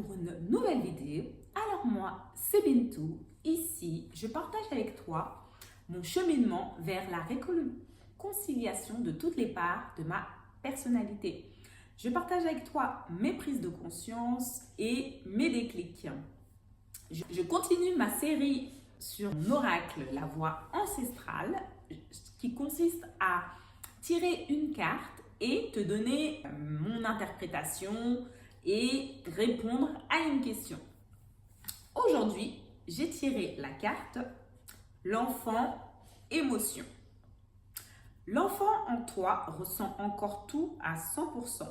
pour une nouvelle vidéo. Alors moi, c'est Bintou. Ici, je partage avec toi mon cheminement vers la réconciliation de toutes les parts de ma personnalité. Je partage avec toi mes prises de conscience et mes déclics. Je continue ma série sur mon oracle, la voix ancestrale, qui consiste à tirer une carte et te donner mon interprétation et répondre à une question. Aujourd'hui, j'ai tiré la carte l'enfant émotion. L'enfant en toi ressent encore tout à 100%.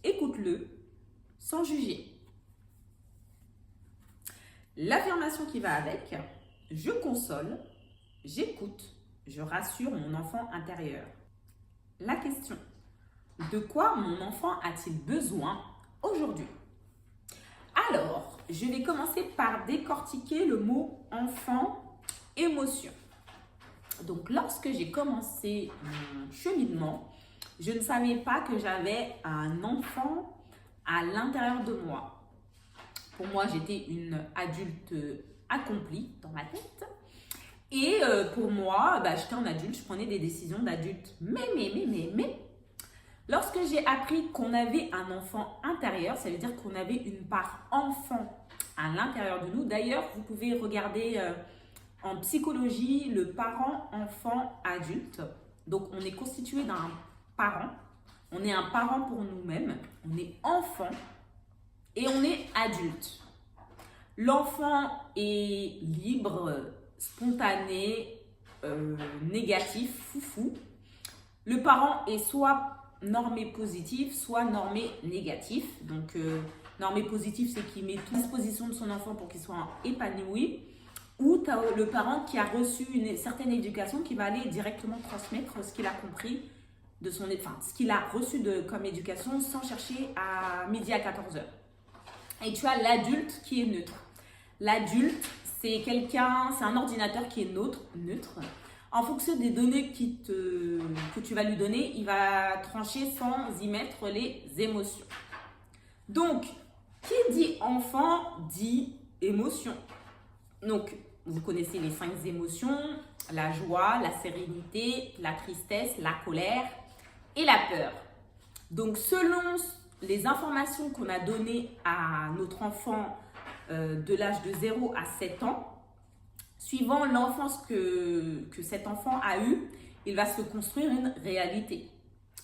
Écoute-le sans juger. L'affirmation qui va avec, je console, j'écoute, je rassure mon enfant intérieur. La question, de quoi mon enfant a-t-il besoin aujourd'hui? Alors, je vais commencer par décortiquer le mot enfant émotion. Donc, lorsque j'ai commencé mon cheminement, je ne savais pas que j'avais un enfant à l'intérieur de moi. Pour moi, j'étais une adulte accomplie dans ma tête. Et pour moi, j'étais un adulte, je prenais des décisions d'adulte. Mais, lorsque j'ai appris qu'on avait un enfant intérieur, ça veut dire qu'on avait une part enfant à l'intérieur de nous. D'ailleurs, vous pouvez regarder en psychologie le parent, enfant, adulte. Donc, on est constitué d'un parent. On est un parent pour nous-mêmes. On est enfant et on est adulte. L'enfant est libre, spontané, négatif, foufou. Le parent est soit normé positif, soit normé négatif. Donc, normé positif, c'est qu'il met tout à disposition de son enfant pour qu'il soit épanoui. Ou tu as le parent qui a reçu une certaine éducation qui va aller directement transmettre ce qu'il a compris de son, ce qu'il a reçu comme éducation sans chercher à midi à 14h. Et tu as l'adulte qui est neutre. L'adulte, c'est un ordinateur qui est neutre. En fonction des données que tu vas lui donner, il va trancher sans y mettre les émotions. Donc, qui dit enfant dit émotion. Donc, vous connaissez les 5 émotions, la joie, la sérénité, la tristesse, la colère et la peur. Donc, selon les informations qu'on a données à notre enfant de l'âge de 0 à 7 ans, suivant l'enfance que cet enfant a eue, il va se construire une réalité.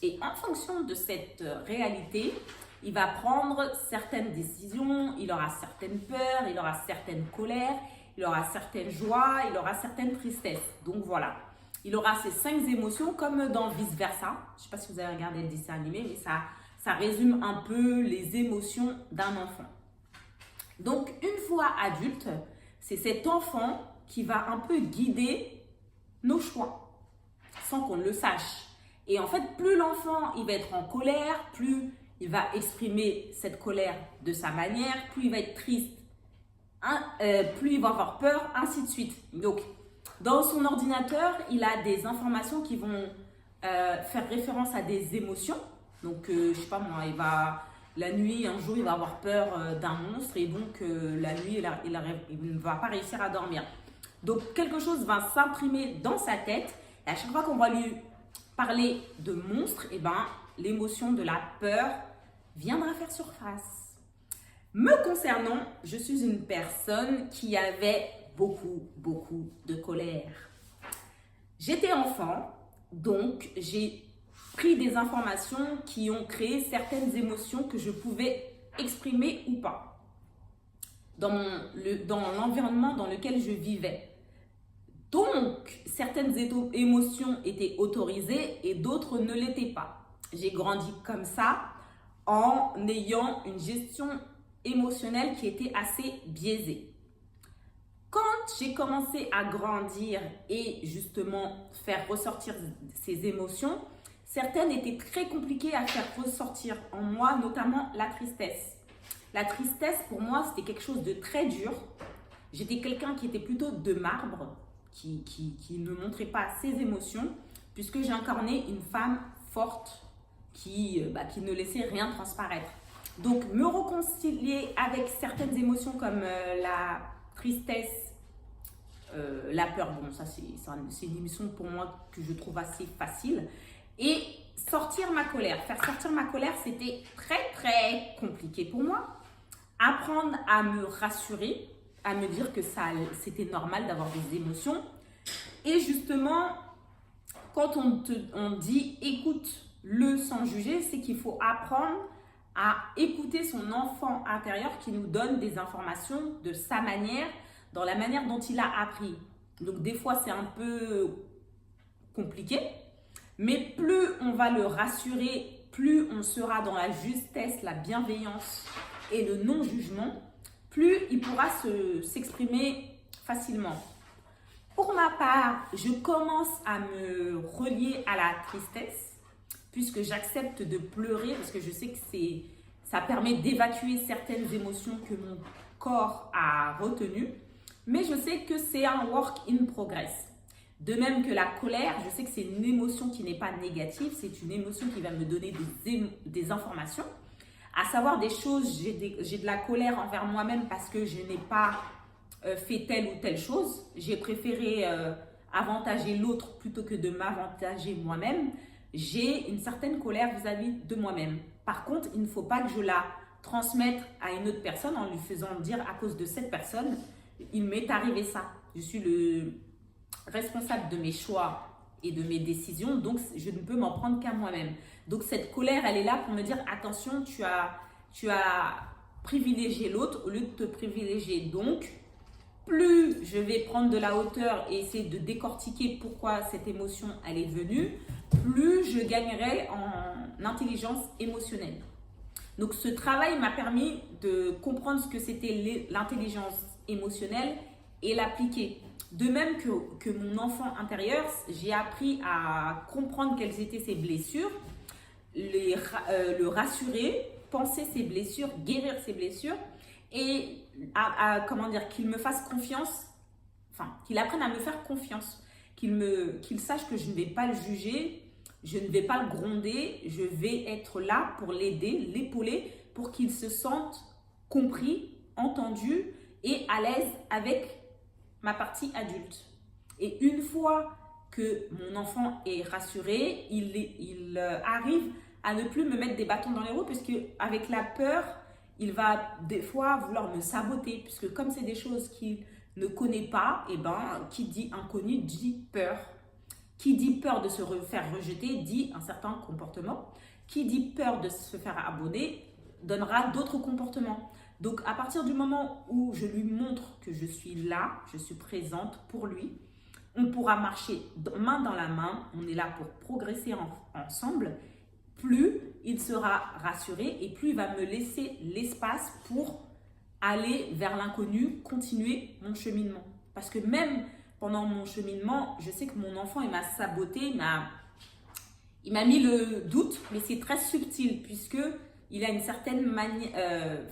Et en fonction de cette réalité, il va prendre certaines décisions, il aura certaines peurs, il aura certaines colères, il aura certaines joies, il aura certaines tristesses. Donc voilà, il aura ces 5 émotions comme dans Vice Versa. Je ne sais pas si vous avez regardé le dessin animé, mais ça résume un peu les émotions d'un enfant. Donc une fois adulte, c'est cet enfant qui va un peu guider nos choix sans qu'on le sache. Et en fait, plus l'enfant il va être en colère, plus il va exprimer cette colère de sa manière, plus il va être triste, plus il va avoir peur, ainsi de suite. Donc, dans son ordinateur, il a des informations qui vont faire référence à des émotions. Donc, je sais pas moi, la nuit, un jour, il va avoir peur d'un monstre et donc la nuit, il ne va pas réussir à dormir. Donc, quelque chose va s'imprimer dans sa tête et à chaque fois qu'on va lui parler de monstre, l'émotion de la peur viendra faire surface. Me concernant, je suis une personne qui avait beaucoup de colère. J'étais enfant, donc j'ai pris des informations qui ont créé certaines émotions que je pouvais exprimer ou pas dans l'environnement dans lequel je vivais. Donc, certaines émotions étaient autorisées et d'autres ne l'étaient pas. J'ai grandi comme ça en ayant une gestion émotionnelle qui était assez biaisée. Quand j'ai commencé à grandir et justement faire ressortir ces émotions, certaines étaient très compliquées à faire ressortir en moi, notamment la tristesse. La tristesse, pour moi, c'était quelque chose de très dur. J'étais quelqu'un qui était plutôt de marbre, qui ne montrait pas ses émotions, puisque j'ai incarné une femme forte qui ne laissait rien transparaître. Donc, me réconcilier avec certaines émotions comme la tristesse, la peur. Bon, ça, c'est une émotion pour moi que je trouve assez facile. Et sortir ma colère. Faire sortir ma colère, c'était très, très compliqué pour moi. Apprendre à me rassurer, à me dire que c'était normal d'avoir des émotions. Et justement, quand on dit écoute-le sans juger, c'est qu'il faut apprendre à écouter son enfant intérieur qui nous donne des informations de sa manière, dans la manière dont il a appris. Donc des fois, c'est un peu compliqué, mais plus on va le rassurer, plus on sera dans la justesse, la bienveillance et le non-jugement, plus il pourra s'exprimer facilement. Pour ma part, je commence à me relier à la tristesse, puisque j'accepte de pleurer, parce que je sais que ça permet d'évacuer certaines émotions que mon corps a retenues. Mais je sais que c'est un work in progress. De même que la colère, je sais que c'est une émotion qui n'est pas négative, c'est une émotion qui va me donner des informations. À savoir des choses, j'ai de la colère envers moi-même parce que je n'ai pas fait telle ou telle chose. J'ai préféré avantager l'autre plutôt que de m'avantager moi-même. J'ai une certaine colère vis-à-vis de moi-même. Par contre, il ne faut pas que je la transmette à une autre personne en lui faisant dire à cause de cette personne, il m'est arrivé ça. Je suis le responsable de mes choix et de mes décisions, donc je ne peux m'en prendre qu'à moi-même. Donc cette colère, elle est là pour me dire attention, tu as privilégié l'autre au lieu de te privilégier. Donc, plus je vais prendre de la hauteur et essayer de décortiquer pourquoi cette émotion elle est venue, plus je gagnerai en intelligence émotionnelle. Donc ce travail m'a permis de comprendre ce que c'était l'intelligence émotionnelle et l'appliquer. De même que mon enfant intérieur, j'ai appris à comprendre quelles étaient ses blessures, le rassurer, penser ses blessures, guérir ses blessures et comment dire, qu'il me fasse confiance, enfin qu'il apprenne à me faire confiance, qu'il sache que je ne vais pas le juger, je ne vais pas le gronder, je vais être là pour l'aider, l'épauler pour qu'il se sente compris, entendu et à l'aise avec ma partie adulte. Et une fois que mon enfant est rassuré, il arrive à ne plus me mettre des bâtons dans les roues, puisque avec la peur, il va des fois vouloir me saboter, puisque comme c'est des choses qu'il ne connaît pas, et ben, qui dit inconnu dit peur. Qui dit peur de se faire rejeter dit un certain comportement. Qui dit peur de se faire abandonner donnera d'autres comportements. Donc, à partir du moment où je lui montre que je suis là, je suis présente pour lui, on pourra marcher main dans la main, on est là pour progresser ensemble. Plus il sera rassuré et plus il va me laisser l'espace pour aller vers l'inconnu, continuer mon cheminement. Parce que même pendant mon cheminement, je sais que mon enfant, il m'a saboté, il m'a mis le doute, mais c'est très subtil puisque il a une certaine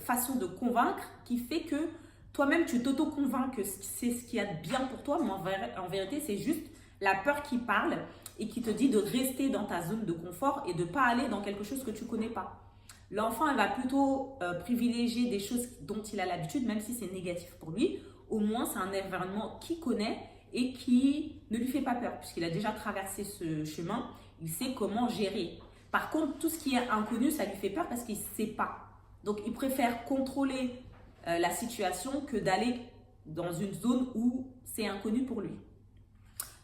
façon de convaincre qui fait que toi-même, tu t'auto-convaincs que c'est ce qu'il y a de bien pour toi, mais en vérité, c'est juste la peur qui parle et qui te dit de rester dans ta zone de confort et de ne pas aller dans quelque chose que tu ne connais pas. L'enfant, il va plutôt privilégier des choses dont il a l'habitude, même si c'est négatif pour lui. Au moins, c'est un environnement qu'il connaît et qui ne lui fait pas peur, puisqu'il a déjà traversé ce chemin, il sait comment gérer. Par contre, tout ce qui est inconnu, ça lui fait peur parce qu'il ne sait pas. Donc, il préfère contrôler la situation que d'aller dans une zone où c'est inconnu pour lui.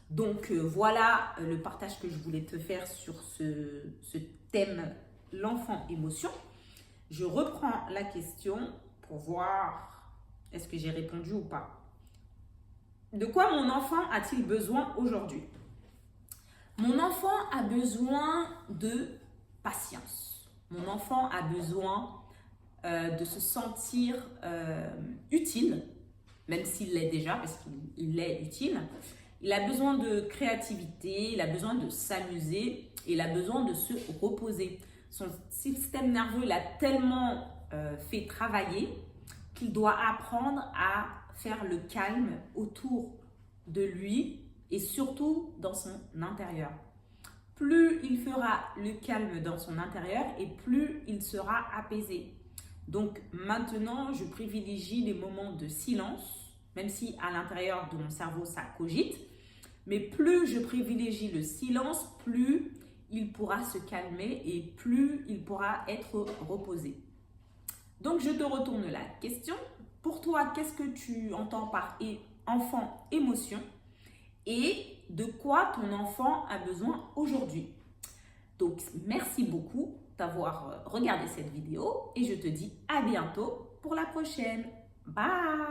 Donc, voilà le partage que je voulais te faire sur ce thème, l'enfant émotion. Je reprends la question pour voir est-ce que j'ai répondu ou pas. De quoi mon enfant a-t-il besoin aujourd'hui? Mon enfant a besoin de patience. Mon enfant a besoin de se sentir utile, même s'il l'est déjà, parce qu'il est utile. Il a besoin de créativité, il a besoin de s'amuser, et il a besoin de se reposer. Son système nerveux l'a tellement fait travailler qu'il doit apprendre à faire le calme autour de lui et surtout dans son intérieur. Plus il fera le calme dans son intérieur et plus il sera apaisé. Donc maintenant, je privilégie les moments de silence, même si à l'intérieur de mon cerveau, ça cogite. Mais plus je privilégie le silence, plus il pourra se calmer et plus il pourra être reposé. Donc, je te retourne la question. Pour toi, qu'est-ce que tu entends par enfant émotion et de quoi ton enfant a besoin aujourd'hui? Donc, merci beaucoup d'avoir regardé cette vidéo et je te dis à bientôt pour la prochaine. Bye!